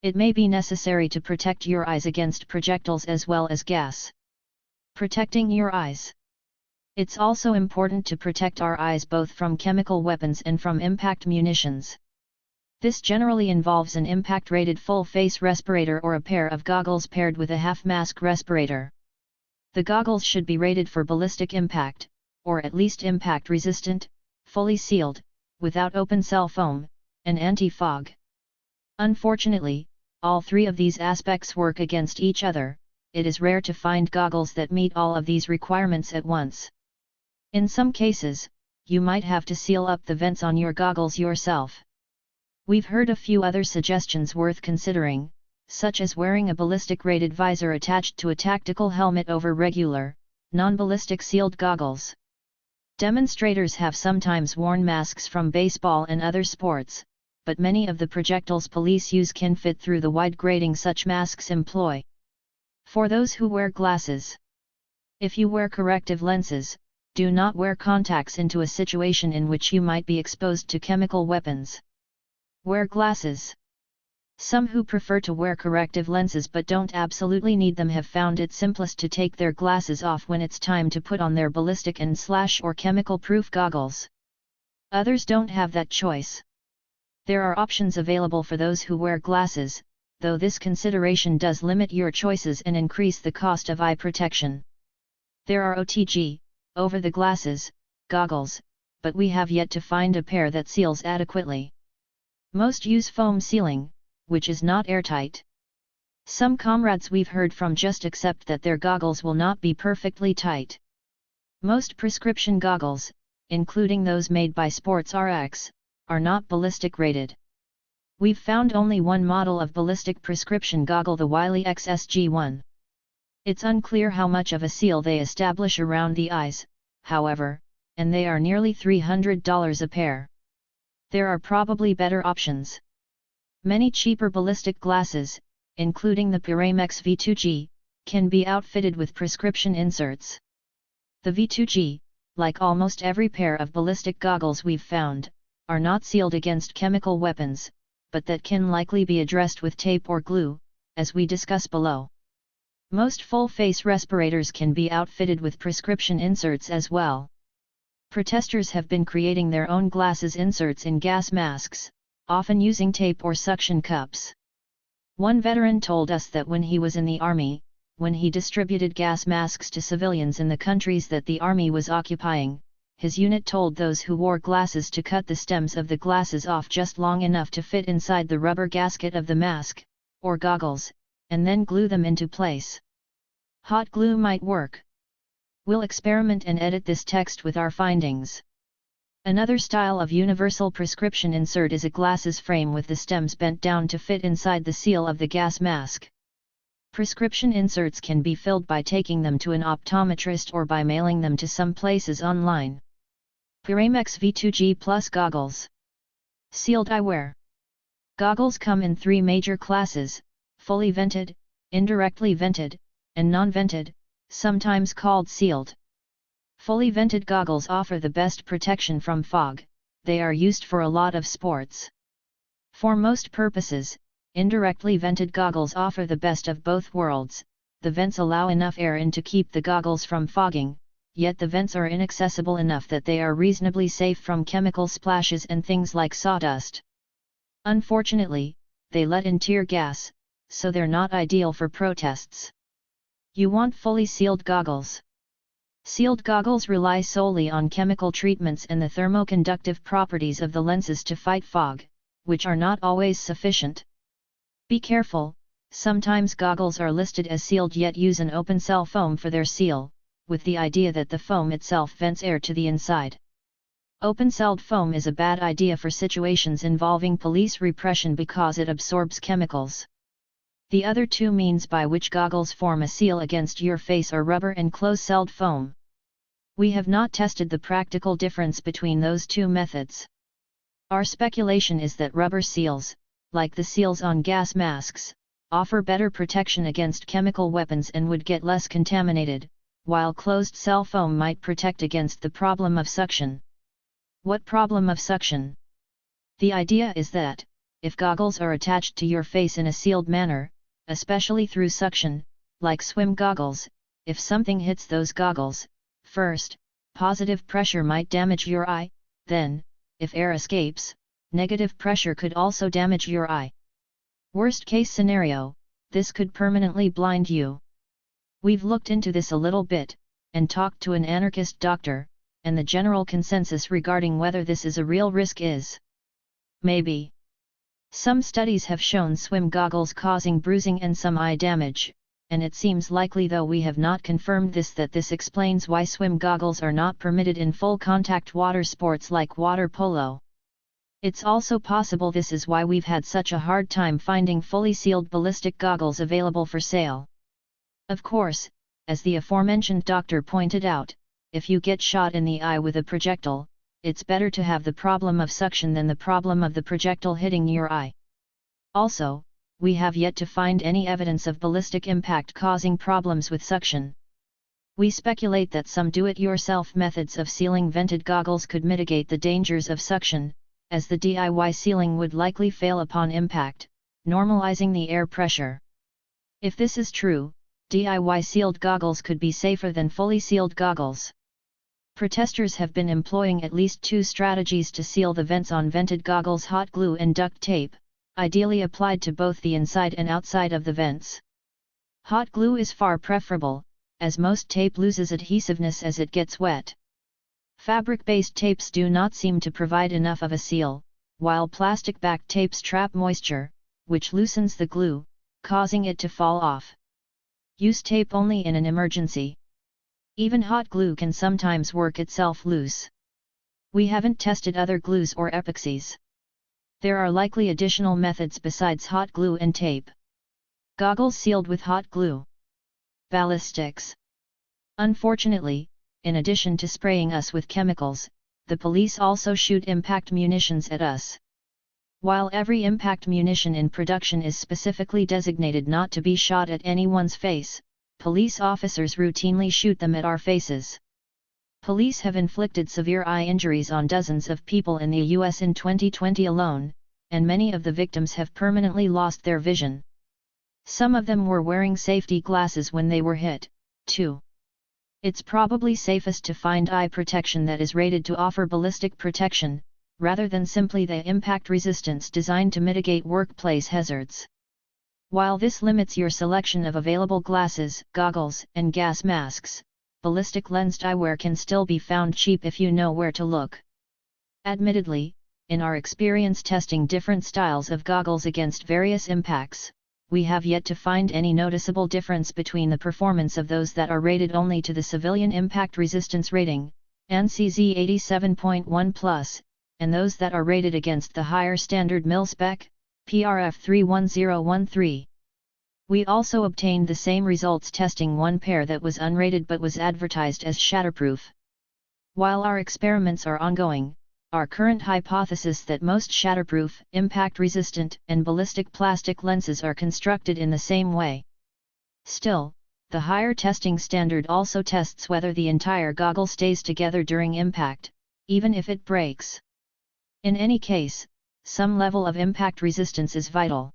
It may be necessary to protect your eyes against projectiles as well as gas. Protecting your eyes. It's also important to protect our eyes both from chemical weapons and from impact munitions. This generally involves an impact-rated full-face respirator or a pair of goggles paired with a half-mask respirator. The goggles should be rated for ballistic impact, or at least impact-resistant, fully sealed, without open cell foam, and anti-fog. Unfortunately, all three of these aspects work against each other. It is rare to find goggles that meet all of these requirements at once. In some cases, you might have to seal up the vents on your goggles yourself. We've heard a few other suggestions worth considering, such as wearing a ballistic-rated visor attached to a tactical helmet over regular, non-ballistic sealed goggles. Demonstrators have sometimes worn masks from baseball and other sports, but many of the projectiles police use can fit through the wide grating such masks employ. For those who wear glasses. If you wear corrective lenses, do not wear contacts into a situation in which you might be exposed to chemical weapons. Wear glasses. Some who prefer to wear corrective lenses but don't absolutely need them have found it simplest to take their glasses off when it's time to put on their ballistic and or chemical-proof goggles. Others don't have that choice. There are options available for those who wear glasses, though this consideration does limit your choices and increase the cost of eye protection. There are OTG, over-the-glasses, goggles, but we have yet to find a pair that seals adequately. Most use foam sealing, which is not airtight. Some comrades we've heard from just accept that their goggles will not be perfectly tight. Most prescription goggles, including those made by Sports RX, are not ballistic rated. We've found only one model of ballistic prescription goggle, the Wiley XSG1. It's unclear how much of a seal they establish around the eyes, however, and they are nearly $300 a pair. There are probably better options. Many cheaper ballistic glasses, including the Pyramex V2G, can be outfitted with prescription inserts. The V2G, like almost every pair of ballistic goggles we've found, are not sealed against chemical weapons, but that can likely be addressed with tape or glue, as we discuss below. Most full-face respirators can be outfitted with prescription inserts as well. Protesters have been creating their own glasses inserts in gas masks, often using tape or suction cups. One veteran told us that when he was in the Army, when he distributed gas masks to civilians in the countries that the Army was occupying, his unit told those who wore glasses to cut the stems of the glasses off just long enough to fit inside the rubber gasket of the mask, or goggles, and then glue them into place. Hot glue might work. We'll experiment and edit this text with our findings. Another style of universal prescription insert is a glasses frame with the stems bent down to fit inside the seal of the gas mask. Prescription inserts can be filled by taking them to an optometrist or by mailing them to some places online. Pyramex V2G Plus Goggles. Sealed eyewear. Goggles come in three major classes: fully vented, indirectly vented, and non-vented, sometimes called sealed. Fully vented goggles offer the best protection from fog. They are used for a lot of sports. For most purposes, indirectly vented goggles offer the best of both worlds. The vents allow enough air in to keep the goggles from fogging, yet the vents are inaccessible enough that they are reasonably safe from chemical splashes and things like sawdust. Unfortunately, they let in tear gas, so they're not ideal for protests. You want fully sealed goggles. Sealed goggles rely solely on chemical treatments and the thermoconductive properties of the lenses to fight fog, which are not always sufficient. Be careful, sometimes goggles are listed as sealed yet use an open cell foam for their seal, with the idea that the foam itself vents air to the inside. Open-celled foam is a bad idea for situations involving police repression because it absorbs chemicals. The other two means by which goggles form a seal against your face are rubber and close-celled foam. We have not tested the practical difference between those two methods. Our speculation is that rubber seals, like the seals on gas masks, offer better protection against chemical weapons and would get less contaminated, while closed-cell foam might protect against the problem of suction. What problem of suction? The idea is that, if goggles are attached to your face in a sealed manner, especially through suction, like swim goggles, if something hits those goggles, first, positive pressure might damage your eye, then, if air escapes, negative pressure could also damage your eye. Worst case scenario, this could permanently blind you. We've looked into this a little bit, and talked to an anarchist doctor, and the general consensus regarding whether this is a real risk is maybe. Some studies have shown swim goggles causing bruising and some eye damage, and it seems likely, though we have not confirmed this, that this explains why swim goggles are not permitted in full-contact water sports like water polo. It's also possible this is why we've had such a hard time finding fully sealed ballistic goggles available for sale. Of course, as the aforementioned doctor pointed out, if you get shot in the eye with a projectile, it's better to have the problem of suction than the problem of the projectile hitting your eye. Also, we have yet to find any evidence of ballistic impact causing problems with suction. We speculate that some do-it-yourself methods of sealing vented goggles could mitigate the dangers of suction, as the DIY sealing would likely fail upon impact, normalizing the air pressure. If this is true, DIY sealed goggles could be safer than fully sealed goggles. Protesters have been employing at least two strategies to seal the vents on vented goggles: hot glue and duct tape, ideally applied to both the inside and outside of the vents. Hot glue is far preferable, as most tape loses adhesiveness as it gets wet. Fabric-based tapes do not seem to provide enough of a seal, while plastic-backed tapes trap moisture, which loosens the glue, causing it to fall off. Use tape only in an emergency. Even hot glue can sometimes work itself loose. We haven't tested other glues or epoxies. There are likely additional methods besides hot glue and tape. Goggles sealed with hot glue. Ballistics. Unfortunately, in addition to spraying us with chemicals, the police also shoot impact munitions at us. While every impact munition in production is specifically designated not to be shot at anyone's face, police officers routinely shoot them at our faces. Police have inflicted severe eye injuries on dozens of people in the US in 2020 alone, and many of the victims have permanently lost their vision. Some of them were wearing safety glasses when they were hit, too. It's probably safest to find eye protection that is rated to offer ballistic protection, rather than simply the impact resistance designed to mitigate workplace hazards. While this limits your selection of available glasses, goggles, and gas masks, ballistic lensed eyewear can still be found cheap if you know where to look. Admittedly, in our experience testing different styles of goggles against various impacts, we have yet to find any noticeable difference between the performance of those that are rated only to the Civilian Impact Resistance Rating, ANSI 87.1+, and those that are rated against the higher standard mil-spec, PRF 31013. We also obtained the same results testing one pair that was unrated but was advertised as shatterproof. While our experiments are ongoing, our current hypothesis that most shatterproof, impact-resistant, and ballistic plastic lenses are constructed in the same way. Still, the higher testing standard also tests whether the entire goggle stays together during impact, even if it breaks. In any case, some level of impact resistance is vital.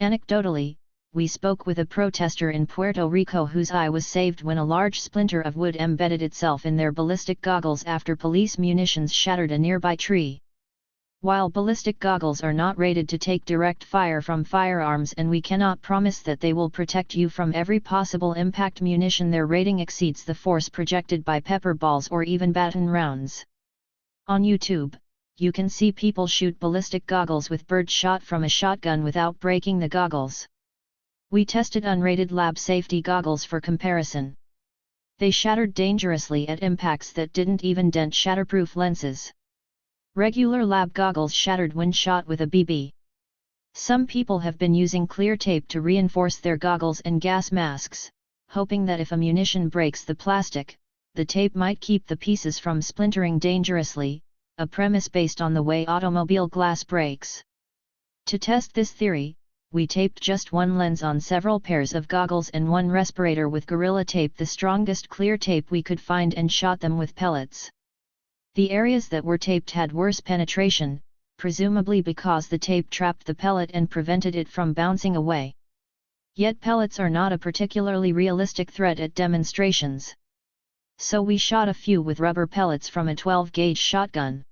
Anecdotally, we spoke with a protester in Puerto Rico whose eye was saved when a large splinter of wood embedded itself in their ballistic goggles after police munitions shattered a nearby tree. While ballistic goggles are not rated to take direct fire from firearms and we cannot promise that they will protect you from every possible impact munition, their rating exceeds the force projected by pepper balls or even baton rounds. On YouTube, you can see people shoot ballistic goggles with bird shot from a shotgun without breaking the goggles. We tested unrated lab safety goggles for comparison. They shattered dangerously at impacts that didn't even dent shatterproof lenses. Regular lab goggles shattered when shot with a BB. Some people have been using clear tape to reinforce their goggles and gas masks, hoping that if a munition breaks the plastic, the tape might keep the pieces from splintering dangerously, a premise based on the way automobile glass breaks. To test this theory, we taped just one lens on several pairs of goggles and one respirator with Gorilla Tape, the strongest clear tape we could find, and shot them with pellets. The areas that were taped had worse penetration, presumably because the tape trapped the pellet and prevented it from bouncing away. Yet pellets are not a particularly realistic threat at demonstrations. So we shot a few with rubber pellets from a 12-gauge shotgun.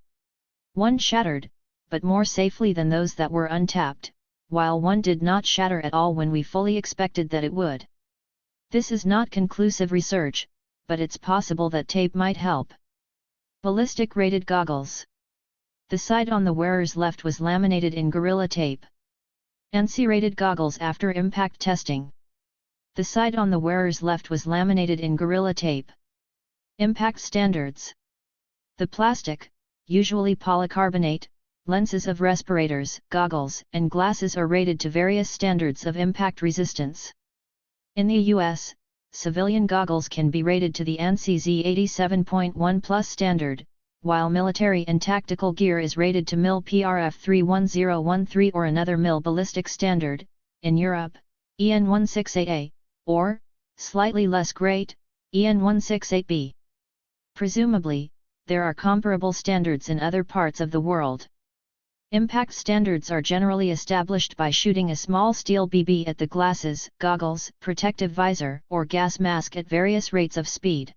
One shattered, but more safely than those that were untapped, while one did not shatter at all when we fully expected that it would. This is not conclusive research, but it's possible that tape might help. Ballistic rated goggles. The side on the wearer's left was laminated in Gorilla Tape. ANSI rated goggles after impact testing. The side on the wearer's left was laminated in Gorilla Tape. Impact standards. The plastic, usually polycarbonate, lenses of respirators, goggles, and glasses are rated to various standards of impact resistance. In the US, civilian goggles can be rated to the ANSI 87.1+ standard, while military and tactical gear is rated to MIL PRF 31013 or another MIL ballistic standard, in Europe, EN 168A, or, slightly less great, EN 168B. Presumably, there are comparable standards in other parts of the world. Impact standards are generally established by shooting a small steel BB at the glasses, goggles, protective visor, or gas mask at various rates of speed.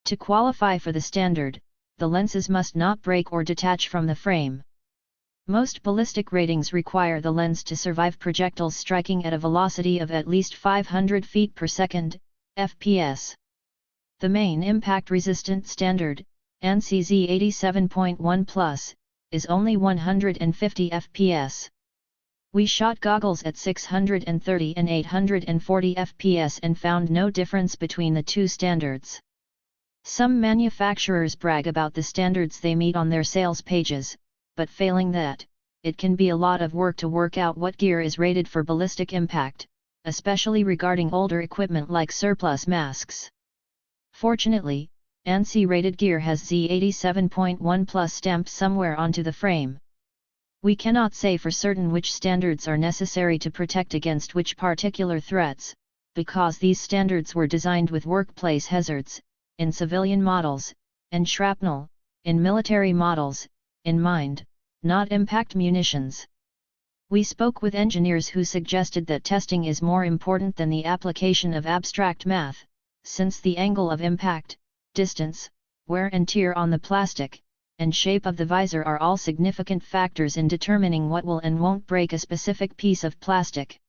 To qualify for the standard, the lenses must not break or detach from the frame. Most ballistic ratings require the lens to survive projectiles striking at a velocity of at least 500 feet per second, FPS. The main impact-resistant standard, ANSI 87.1+, is only 150 FPS. We shot goggles at 630 and 840 FPS and found no difference between the two standards. Some manufacturers brag about the standards they meet on their sales pages, but failing that, it can be a lot of work to work out what gear is rated for ballistic impact, especially regarding older equipment like surplus masks. Fortunately, ANSI rated gear has Z87.1+ stamped somewhere onto the frame. We cannot say for certain which standards are necessary to protect against which particular threats, because these standards were designed with workplace hazards, in civilian models, and shrapnel, in military models, in mind, not impact munitions. We spoke with engineers who suggested that testing is more important than the application of abstract math, since the angle of impact, distance, wear and tear on the plastic, and shape of the visor are all significant factors in determining what will and won't break a specific piece of plastic.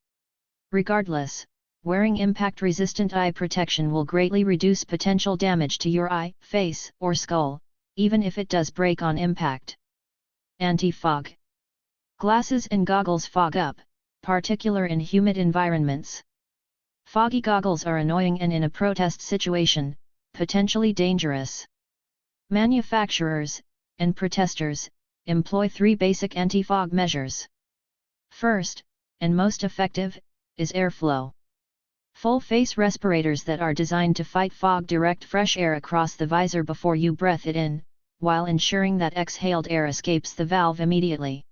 Regardless, wearing impact-resistant eye protection will greatly reduce potential damage to your eye, face, or skull, even if it does break on impact. Anti-fog. Glasses and goggles fog up, particularly in humid environments. Foggy goggles are annoying and in a protest situation, potentially dangerous. Manufacturers and protesters employ 3 basic anti-fog measures. First, and most effective, is airflow. Full-face respirators that are designed to fight fog direct fresh air across the visor before you breathe it in, while ensuring that exhaled air escapes the valve immediately.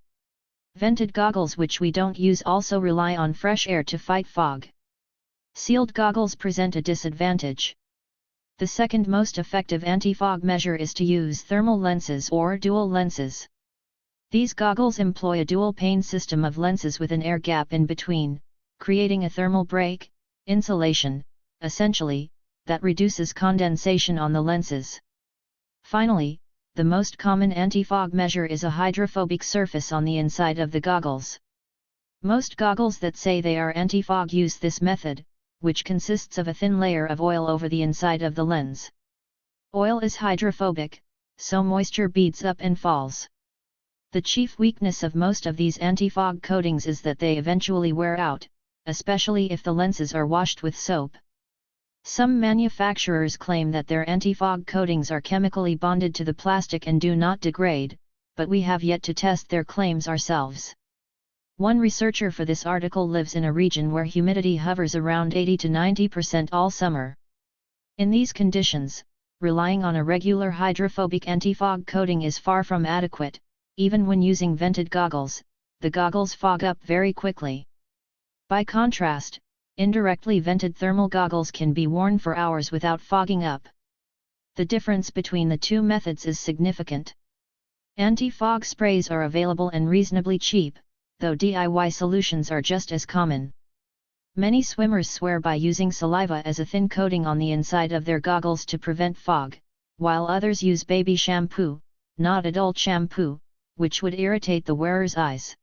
Vented goggles, which we don't use, also rely on fresh air to fight fog. Sealed goggles present a disadvantage. The second most effective anti-fog measure is to use thermal lenses or dual lenses. These goggles employ a dual-pane system of lenses with an air gap in between, creating a thermal break, insulation, essentially, that reduces condensation on the lenses. Finally, the most common anti-fog measure is a hydrophobic surface on the inside of the goggles. Most goggles that say they are anti-fog use this method, which consists of a thin layer of oil over the inside of the lens. Oil is hydrophobic, so moisture beads up and falls. The chief weakness of most of these anti-fog coatings is that they eventually wear out, especially if the lenses are washed with soap. Some manufacturers claim that their anti-fog coatings are chemically bonded to the plastic and do not degrade, but we have yet to test their claims ourselves. One researcher for this article lives in a region where humidity hovers around 80 to 90% all summer. In these conditions, relying on a regular hydrophobic anti-fog coating is far from adequate. Even when using vented goggles, the goggles fog up very quickly. By contrast, indirectly vented thermal goggles can be worn for hours without fogging up. The difference between the two methods is significant. Anti-fog sprays are available and reasonably cheap, though DIY solutions are just as common. Many swimmers swear by using saliva as a thin coating on the inside of their goggles to prevent fog, while others use baby shampoo, not adult shampoo, which would irritate the wearer's eyes.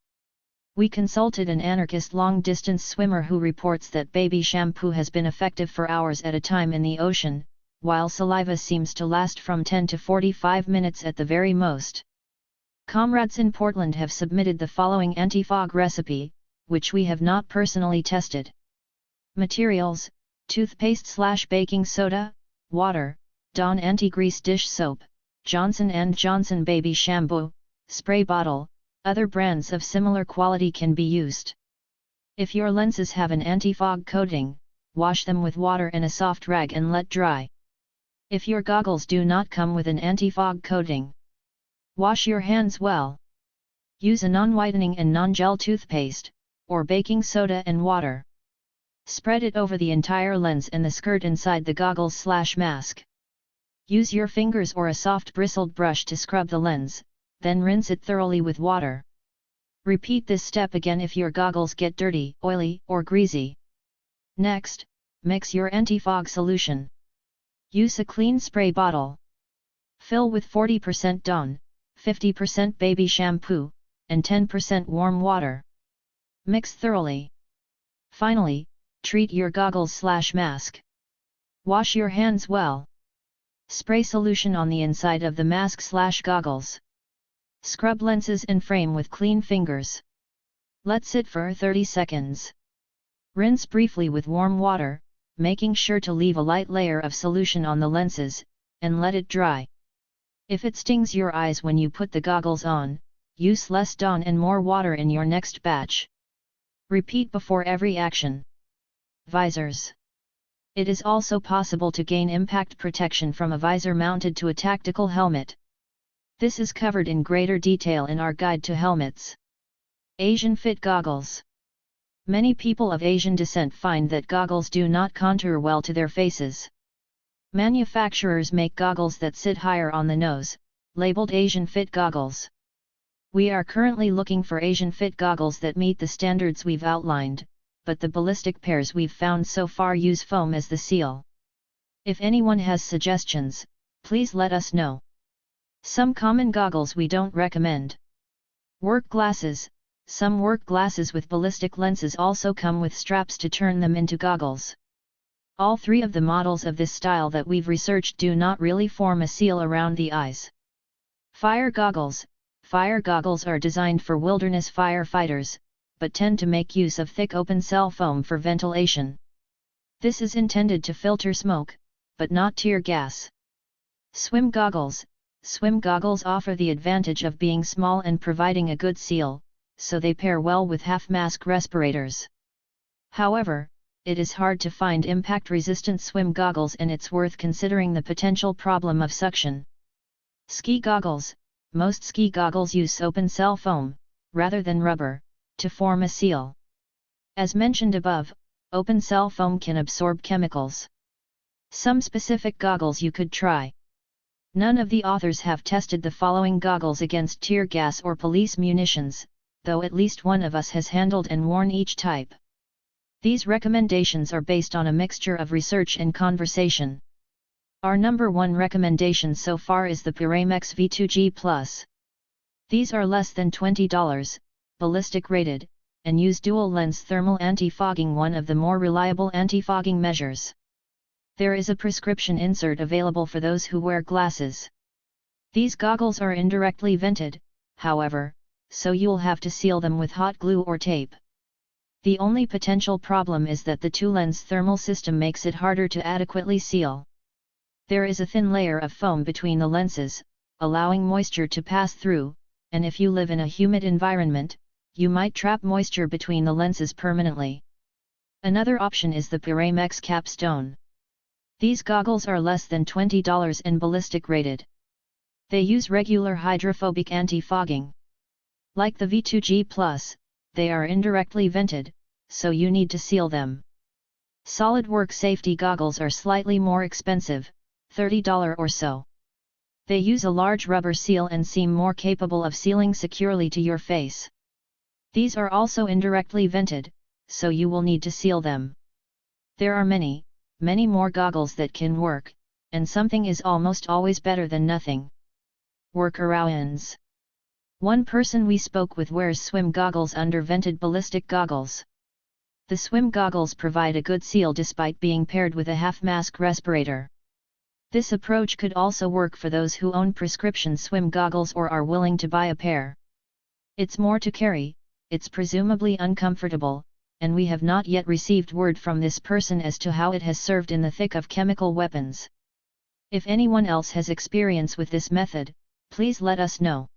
We consulted an anarchist long-distance swimmer who reports that baby shampoo has been effective for hours at a time in the ocean, while saliva seems to last from 10 to 45 minutes at the very most. Comrades in Portland have submitted the following anti-fog recipe, which we have not personally tested. Materials: toothpaste/baking soda, water, Dawn anti-grease dish soap, Johnson & Johnson baby shampoo, spray bottle. Other brands of similar quality can be used. If your lenses have an anti-fog coating, wash them with water and a soft rag and let dry. If your goggles do not come with an anti-fog coating, wash your hands well. Use a non-whitening and non-gel toothpaste, or baking soda and water. Spread it over the entire lens and the skirt inside the goggles/mask. Use your fingers or a soft bristled brush to scrub the lens, then rinse it thoroughly with water. Repeat this step again if your goggles get dirty, oily, or greasy. Next, mix your anti-fog solution. Use a clean spray bottle. Fill with 40% Dawn, 50% baby shampoo, and 10% warm water. Mix thoroughly. Finally, treat your goggles/mask. Wash your hands well. Spray solution on the inside of the mask/goggles. Scrub lenses and frame with clean fingers. Let sit for 30 seconds. Rinse briefly with warm water, making sure to leave a light layer of solution on the lenses, and let it dry. If it stings your eyes when you put the goggles on, use less Dawn and more water in your next batch. Repeat before every action. Visors. It is also possible to gain impact protection from a visor mounted to a tactical helmet. This is covered in greater detail in our guide to helmets. Asian fit goggles. Many people of Asian descent find that goggles do not contour well to their faces. Manufacturers make goggles that sit higher on the nose, labeled Asian fit goggles. We are currently looking for Asian fit goggles that meet the standards we've outlined, but the ballistic pairs we've found so far use foam as the seal. If anyone has suggestions, please let us know. Some common goggles we don't recommend. Work glasses. Some work glasses with ballistic lenses also come with straps to turn them into goggles. All 3 of the models of this style that we've researched do not really form a seal around the eyes. Fire goggles. Fire goggles are designed for wilderness firefighters, but tend to make use of thick open-cell foam for ventilation. This is intended to filter smoke, but not tear gas. Swim goggles. Swim goggles offer the advantage of being small and providing a good seal, so they pair well with half-mask respirators. However, it is hard to find impact-resistant swim goggles, and it's worth considering the potential problem of suction. Ski goggles. Most ski goggles use open-cell foam, rather than rubber, to form a seal. As mentioned above, open-cell foam can absorb chemicals. Some specific goggles you could try. None of the authors have tested the following goggles against tear gas or police munitions, though at least one of us has handled and worn each type. These recommendations are based on a mixture of research and conversation. Our number one recommendation so far is the Pyramex V2G+. These are less than $20, ballistic rated, and use dual-lens thermal anti-fogging, one of the more reliable anti-fogging measures. There is a prescription insert available for those who wear glasses. These goggles are indirectly vented, however, so you'll have to seal them with hot glue or tape. The only potential problem is that the two-lens thermal system makes it harder to adequately seal. There is a thin layer of foam between the lenses, allowing moisture to pass through, and if you live in a humid environment, you might trap moisture between the lenses permanently. Another option is the Pyramex capstone. These goggles are less than $20 and ballistic rated. They use regular hydrophobic anti-fogging. Like the V2G+, they are indirectly vented, so you need to seal them. Solid work safety goggles are slightly more expensive, $30 or so. They use a large rubber seal and seem more capable of sealing securely to your face. These are also indirectly vented, so you will need to seal them. There are many more goggles that can work, and something is almost always better than nothing. Workarounds. One person we spoke with wears swim goggles under vented ballistic goggles. The swim goggles provide a good seal despite being paired with a half-mask respirator. This approach could also work for those who own prescription swim goggles or are willing to buy a pair. It's more to carry, it's presumably uncomfortable, and we have not yet received word from this person as to how it has served in the thick of chemical weapons. If anyone else has experience with this method, please let us know.